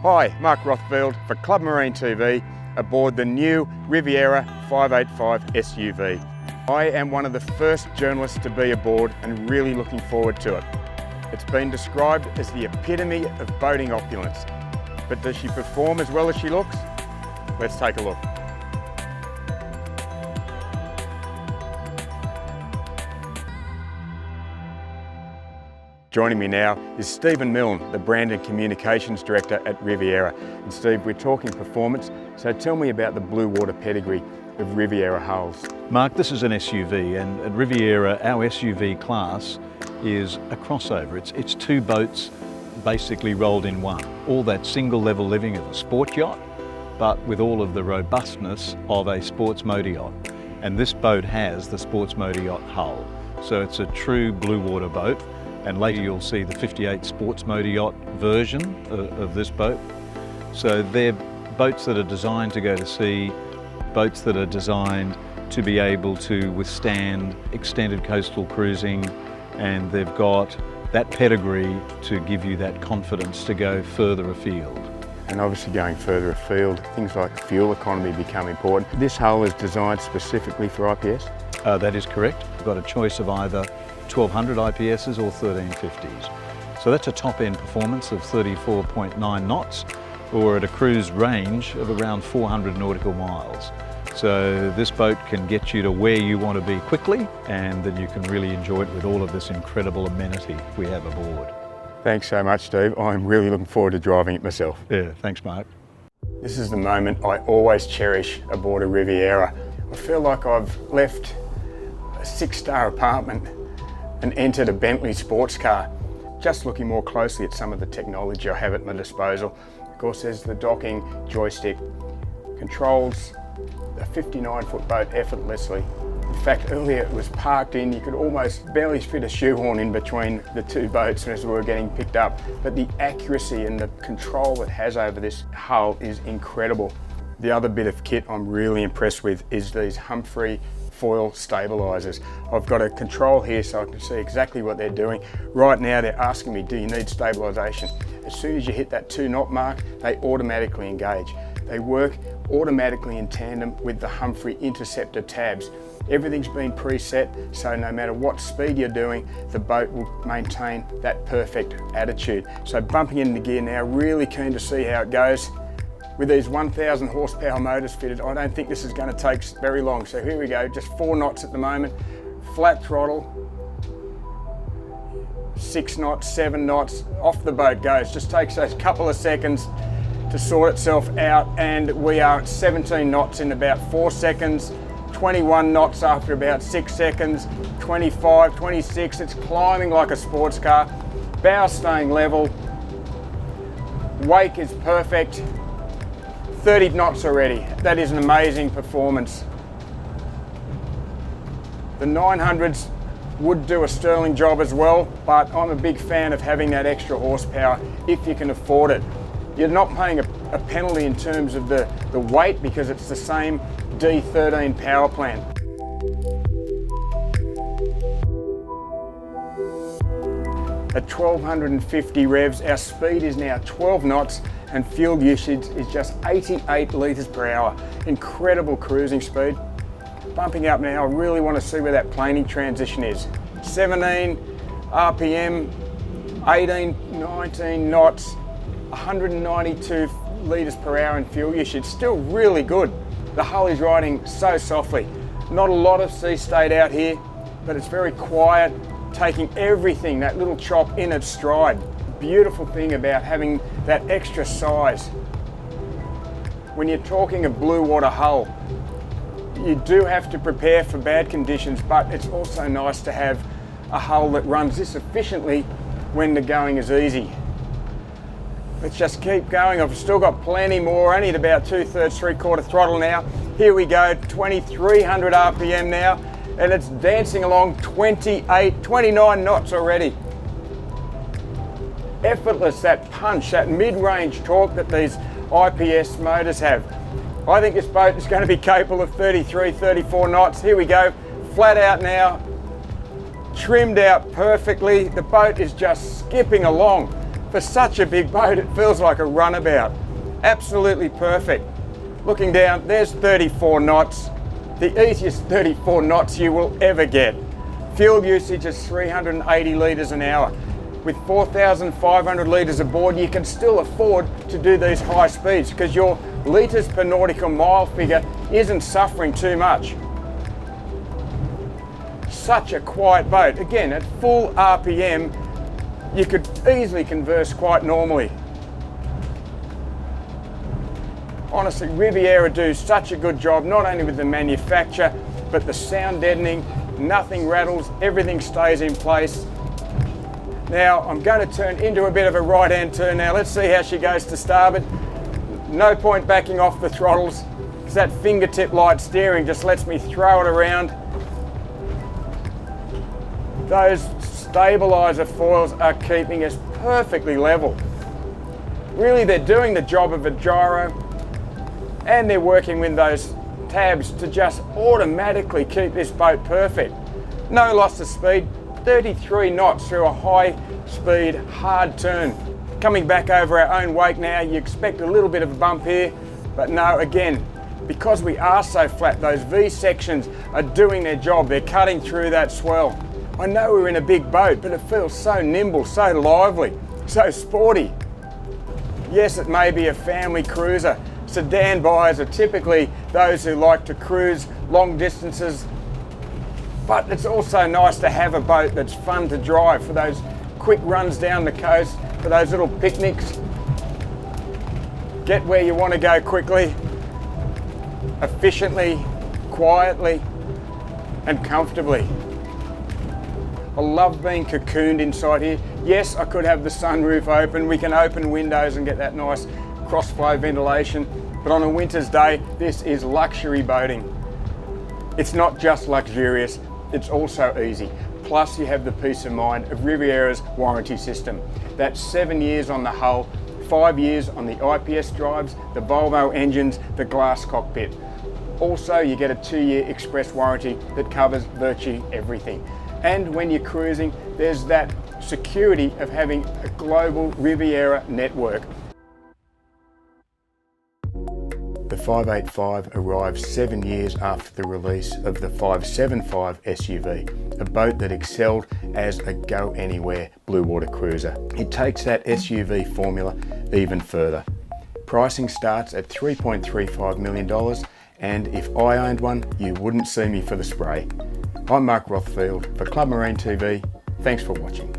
Hi, Mark Rothfield for Club Marine TV aboard the new Riviera 585 SUV. I am one of the first journalists to be aboard and really looking forward to it. It's been described as the epitome of boating opulence. But does she perform as well as she looks? Let's take a look. Joining me now is Stephen Milne, the Brand and Communications Director at Riviera. And Steve, we're talking performance, so tell me about the blue water pedigree of Riviera hulls. Mark, this is an SUV, and at Riviera, our SUV class is a crossover. It's two boats basically rolled in one. All that single level living of a sport yacht, but with all of the robustness of a sports motor yacht. And this boat has the sports motor yacht hull. So it's a true blue water boat. And later you'll see the 58 sports motor yacht version of this boat. So they're boats that are designed to go to sea, boats that are designed to be able to withstand extended coastal cruising, and they've got that pedigree to give you that confidence to go further afield. And obviously going further afield, things like fuel economy become important. This hull is designed specifically for IPS? That is correct. We've got a choice of either 1200 IPSs or 1350s. So that's a top end performance of 34.9 knots or at a cruise range of around 400 nautical miles. So this boat can get you to where you want to be quickly, and then you can really enjoy it with all of this incredible amenity we have aboard. Thanks so much, Steve. I'm really looking forward to driving it myself. Yeah, thanks, Mark. This is the moment I always cherish aboard a Riviera. I feel like I've left a 6-star apartment and entered a Bentley sports car. Just looking more closely at some of the technology I have at my disposal. Of course, there's the docking joystick. Controls a 59-foot boat effortlessly. In fact, earlier it was parked in, you could almost barely fit a shoehorn in between the two boats as we were getting picked up. But the accuracy and the control it has over this hull is incredible. The other bit of kit I'm really impressed with is these Humphrey foil stabilisers. I've got a control here so I can see exactly what they're doing. Right now they're asking me, do you need stabilisation? As soon as you hit that 2-knot mark, they automatically engage. They work automatically in tandem with the Humphrey interceptor tabs. Everything's been preset, so no matter what speed you're doing, the boat will maintain that perfect attitude. So bumping into gear now, really keen to see how it goes. With these 1,000 horsepower motors fitted, I don't think this is going to take very long. So here we go, just 4 knots at the moment, flat throttle, 6 knots, 7 knots, off the boat goes. Just takes a couple of seconds to sort itself out, and we are at 17 knots in about 4 seconds, 21 knots after about 6 seconds, 25, 26, it's climbing like a sports car, bow staying level, wake is perfect, 30 knots already. That is an amazing performance. The 900s would do a sterling job as well, but I'm a big fan of having that extra horsepower if you can afford it. You're not paying a penalty in terms of the weight because it's the same D13 power plant. At 1250 revs, our speed is now 12 knots and fuel usage is just 88 litres per hour. Incredible cruising speed. Bumping up now, I really want to see where that planing transition is. 17 RPM, 18, 19 knots, 192 litres per hour in fuel usage. Still really good. The hull is riding so softly. Not a lot of sea state out here, but it's very quiet, taking everything, that little chop in its stride. Beautiful thing about having that extra size. When you're talking a blue water hull, you do have to prepare for bad conditions, but it's also nice to have a hull that runs this efficiently when the going is easy. Let's just keep going. I've still got plenty more, only at about 2/3, 3/4 throttle now. Here we go, 2300 RPM now, and it's dancing along 28, 29 knots already. Effortless, that punch, that mid-range torque that these IPS motors have. I think this boat is going to be capable of 33, 34 knots. Here we go, flat out now, trimmed out perfectly. The boat is just skipping along. For such a big boat, it feels like a runabout. Absolutely perfect. Looking down, there's 34 knots. The easiest 34 knots you will ever get. Fuel usage is 380 litres an hour. With 4,500 litres aboard, you can still afford to do these high speeds because your litres per nautical mile figure isn't suffering too much. Such a quiet boat. Again, at full RPM, you could easily converse quite normally. Honestly, Riviera do such a good job, not only with the manufacture, but the sound deadening, nothing rattles, everything stays in place. Now, I'm going to turn into a bit of a right-hand turn now. Let's see how she goes to starboard. No point backing off the throttles, because that fingertip light steering just lets me throw it around. Those stabiliser foils are keeping us perfectly level. Really, they're doing the job of a gyro, and they're working with those tabs to just automatically keep this boat perfect. No loss of speed, 33 knots through a high speed, hard turn. Coming back over our own wake now, you expect a little bit of a bump here, but no, again, because we are so flat, those V sections are doing their job. They're cutting through that swell. I know we're in a big boat, but it feels so nimble, so lively, so sporty. Yes, it may be a family cruiser. Sedan buyers are typically those who like to cruise long distances, but it's also nice to have a boat that's fun to drive for those quick runs down the coast, for those little picnics. Get where you want to go quickly, efficiently, quietly, and comfortably. I love being cocooned inside here. Yes, I could have the sunroof open. We can open windows and get that nice cross-flow ventilation. But on a winter's day, this is luxury boating. It's not just luxurious, it's also easy. Plus you have the peace of mind of Riviera's warranty system. That's 7 years on the hull, 5 years on the IPS drives, the Volvo engines, the glass cockpit. Also, you get a 2-year express warranty that covers virtually everything. And when you're cruising, there's that security of having a global Riviera network. The 585 arrived 7 years after the release of the 575 SUV, a boat that excelled as a go-anywhere blue water cruiser. It takes that SUV formula even further. Pricing starts at $3.35 million, and if I owned one, you wouldn't see me for the spray. I'm Mark Rothfield for Club Marine TV. Thanks for watching.